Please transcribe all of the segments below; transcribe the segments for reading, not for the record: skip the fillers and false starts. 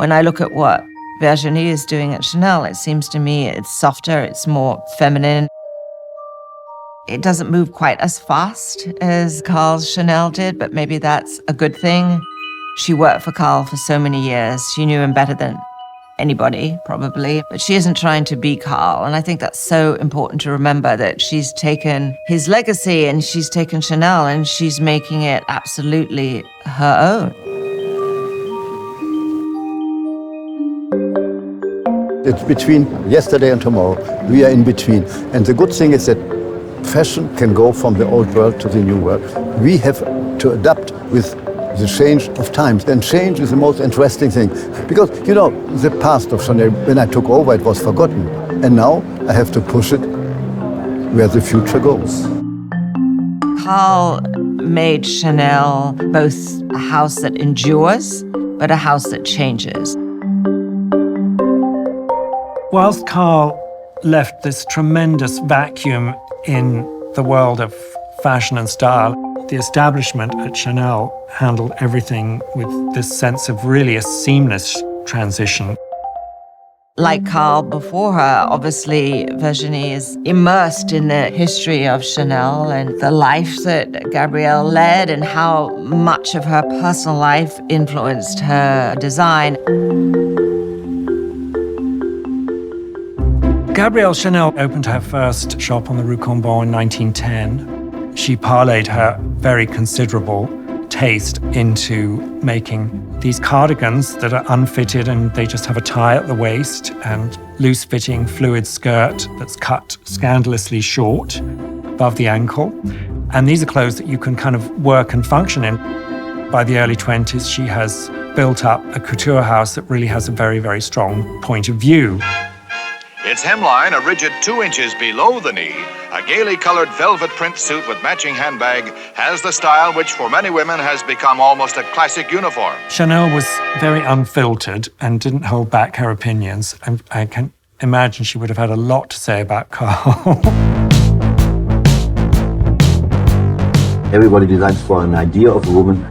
When I look at what Virginie is doing at Chanel, it seems to me it's softer, it's more feminine. It doesn't move quite as fast as Karl's Chanel did, but maybe that's a good thing. She worked for Karl for so many years. She knew him better than anybody, probably, but she isn't trying to be Karl. And I think that's so important to remember, that she's taken his legacy and she's taken Chanel and she's making it absolutely her own. It's between yesterday and tomorrow. We are in between. And the good thing is that fashion can go from the old world to the new world. We have to adapt with the change of times. And change is the most interesting thing. Because, you know, the past of Chanel, when I took over, it was forgotten. And now I have to push it where the future goes. Karl made Chanel both a house that endures, but a house that changes. Whilst Karl left this tremendous vacuum in the world of fashion and style, the establishment at Chanel handled everything with this sense of really a seamless transition. Like Karl before her, obviously Virginie is immersed in the history of Chanel and the life that Gabrielle led and how much of her personal life influenced her design. Gabrielle Chanel opened her first shop on the Rue Cambon in 1910. She parlayed her very considerable taste into making these cardigans that are unfitted and they just have a tie at the waist and loose-fitting fluid skirt that's cut scandalously short above the ankle. And these are clothes that you can kind of work and function in. By the early 20s, she has built up a couture house that really has a very, very strong point of view. Its hemline a rigid 2 inches below the knee, a gaily colored velvet print suit with matching handbag has the style which for many women has become almost a classic uniform. Chanel was very unfiltered and didn't hold back her opinions. And I can imagine she would have had a lot to say about Karl. Everybody designs for an idea of a woman.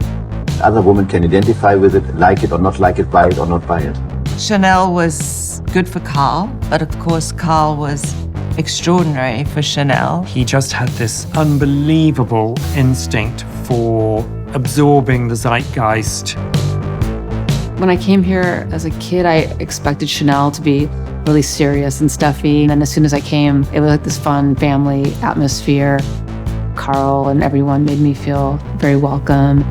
Other women can identify with it, like it or not like it, buy it or not buy it. Chanel was good for Karl, but of course Karl was extraordinary for Chanel. He just had this unbelievable instinct for absorbing the zeitgeist. When I came here as a kid, I expected Chanel to be really serious and stuffy. And then as soon as I came, it was like this fun family atmosphere. Karl and everyone made me feel very welcome.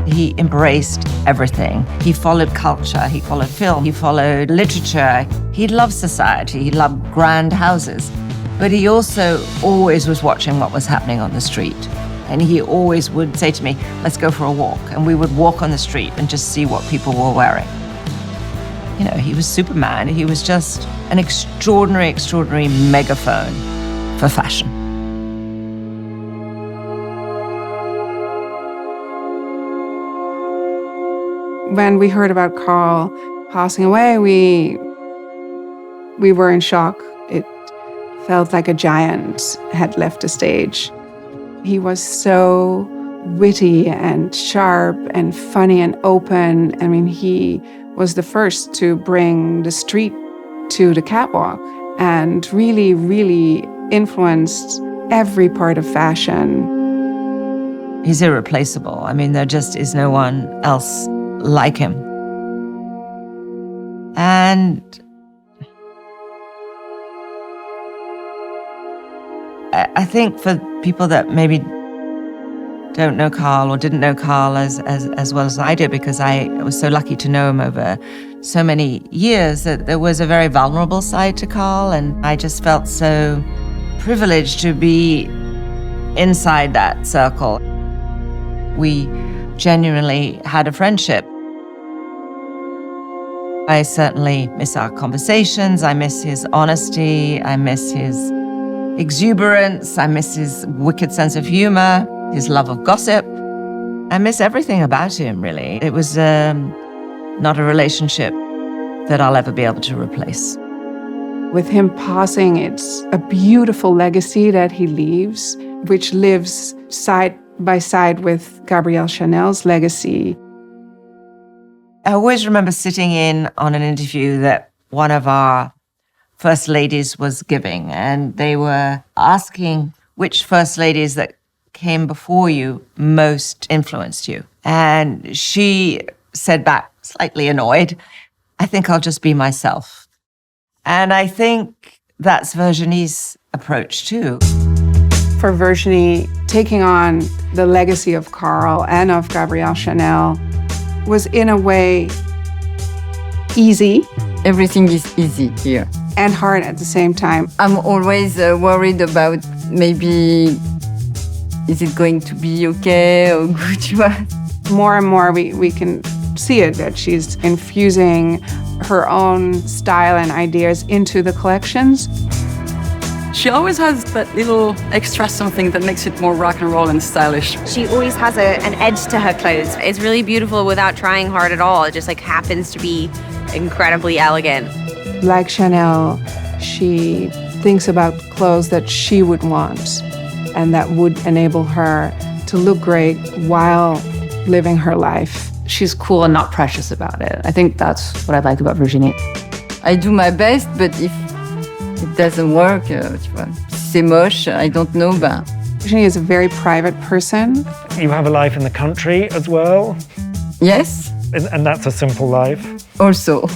He embraced everything. He followed culture, he followed film, he followed literature. He loved society, he loved grand houses. But he also always was watching what was happening on the street. And he always would say to me, let's go for a walk. And we would walk on the street and just see what people were wearing. You know, he was Superman. He was just an extraordinary, extraordinary megaphone for fashion. When we heard about Karl passing away, we were in shock. It felt like a giant had left the stage. He was so witty and sharp and funny and open. I mean, he was the first to bring the street to the catwalk and really, really influenced every part of fashion. He's irreplaceable. I mean, there just is no one else like him. And I think for people that maybe don't know Karl or didn't know Karl as well as I did, because I was so lucky to know him over so many years, that there was a very vulnerable side to Karl, and I just felt so privileged to be inside that circle. We genuinely had a friendship. I certainly miss our conversations. I miss his honesty. I miss his exuberance. I miss his wicked sense of humor, his love of gossip. I miss everything about him, really. It was not a relationship that I'll ever be able to replace. With him passing, it's a beautiful legacy that he leaves, which lives side by side with Gabrielle Chanel's legacy. I always remember sitting in on an interview that one of our first ladies was giving, and they were asking which first ladies that came before you most influenced you. And she said back, slightly annoyed, I think I'll just be myself. And I think that's Virginie's approach too. For Virginie, taking on the legacy of Karl and of Gabrielle Chanel was in a way easy. Everything is easy here. And hard at the same time. I'm always worried about maybe, is it going to be okay or good? More and more we can see it, that she's infusing her own style and ideas into the collections. She always has that little extra something that makes it more rock and roll and stylish. She always has an edge to her clothes. It's really beautiful without trying hard at all. It just like happens to be incredibly elegant. Like Chanel, she thinks about clothes that she would want and that would enable her to look great while living her life. She's cool and not precious about it. I think that's what I like about Virginie. I do my best, but if it doesn't work, c'est moche, I don't know. Virginie is a very private person. You have a life in the country as well. Yes. And that's a simple life. Also.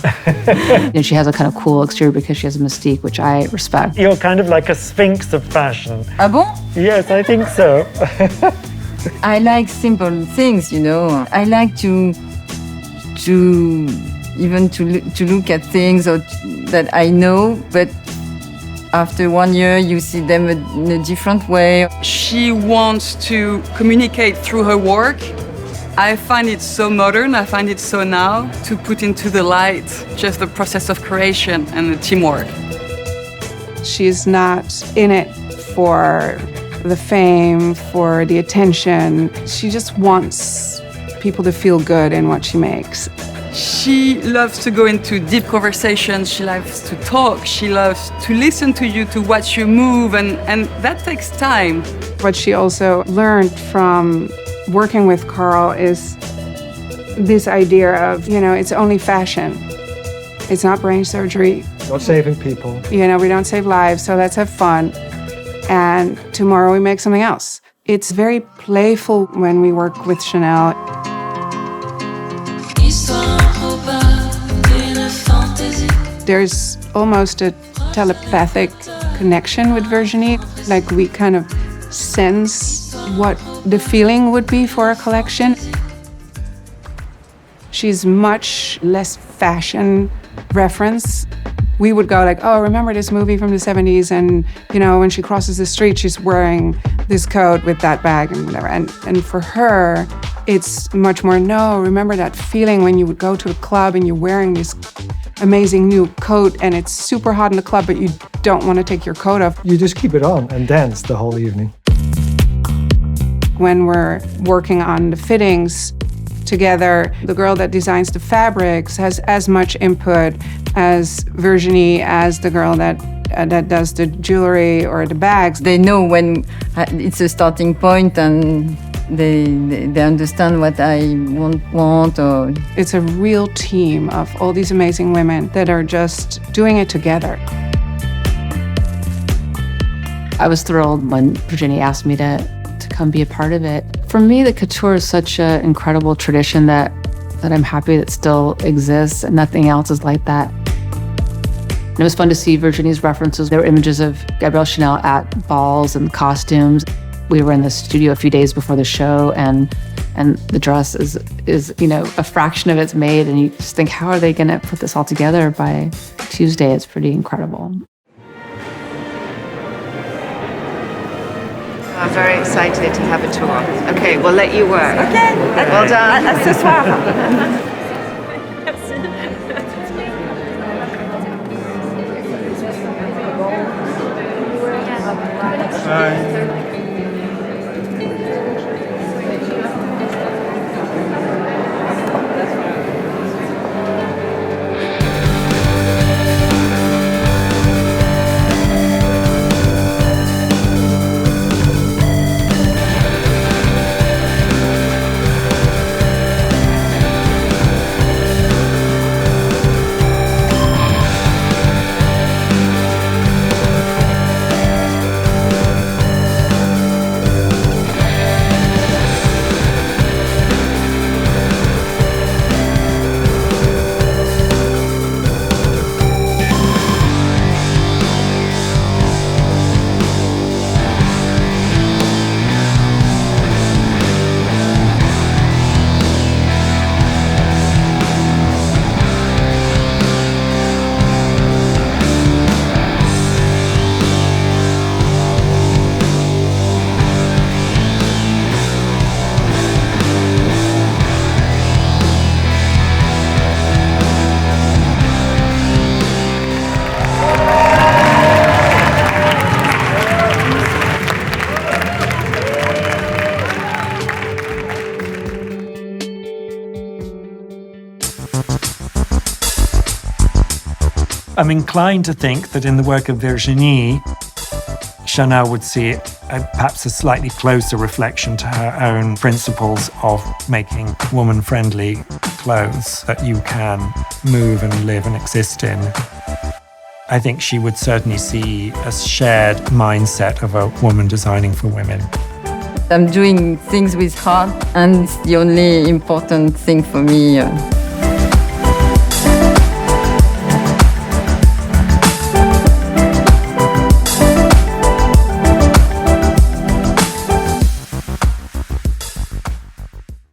And she has a kind of cool exterior because she has a mystique, which I respect. You're kind of like a sphinx of fashion. Ah bon? Yes, I think so. I like simple things, you know. I like to look at things that I know, but after 1 year, you see them in a different way. She wants to communicate through her work. I find it so modern, I find it so now, to put into the light just the process of creation and the teamwork. She's not in it for the fame, for the attention. She just wants people to feel good in what she makes. She loves to go into deep conversations, she loves to talk, she loves to listen to you, to watch you move, and that takes time. What she also learned from working with Karl is this idea of, it's only fashion. It's not brain surgery. Not saving people. We don't save lives, so let's have fun. And tomorrow we make something else. It's very playful when we work with Chanel. There's almost a telepathic connection with Virginie. Like we kind of sense what the feeling would be for a collection. She's much less fashion reference. We would go like, oh, remember this movie from the 70s? And, when she crosses the street, she's wearing this coat with that bag and whatever. And for her, it's much more, no, remember that feeling when you would go to a club and you're wearing this amazing new coat and it's super hot in the club, but you don't want to take your coat off. You just keep it on and dance the whole evening. When we're working on the fittings together, the girl that designs the fabrics has as much input as Virginie, as the girl that does the jewelry or the bags. They know when it's a starting point and they understand what I want. Or it's a real team of all these amazing women that are just doing it together. I was thrilled when Virginie asked me to come be a part of it. For me, the couture is such an incredible tradition that I'm happy that still exists, and nothing else is like that. And it was fun to see Virginie's references. There were images of Gabrielle Chanel at balls and costumes. We were in the studio a few days before the show, and the dress is a fraction of it's made, and you just think, how are they going to put this all together by Tuesday? It's pretty incredible. I'm very excited to have a tour. Okay, we'll let you work. Okay. Well done. À ce soir. I'm inclined to think that in the work of Virginie, Chanel would see perhaps a slightly closer reflection to her own principles of making woman-friendly clothes that you can move and live and exist in. I think she would certainly see a shared mindset of a woman designing for women. I'm doing things with heart, and it's the only important thing for me.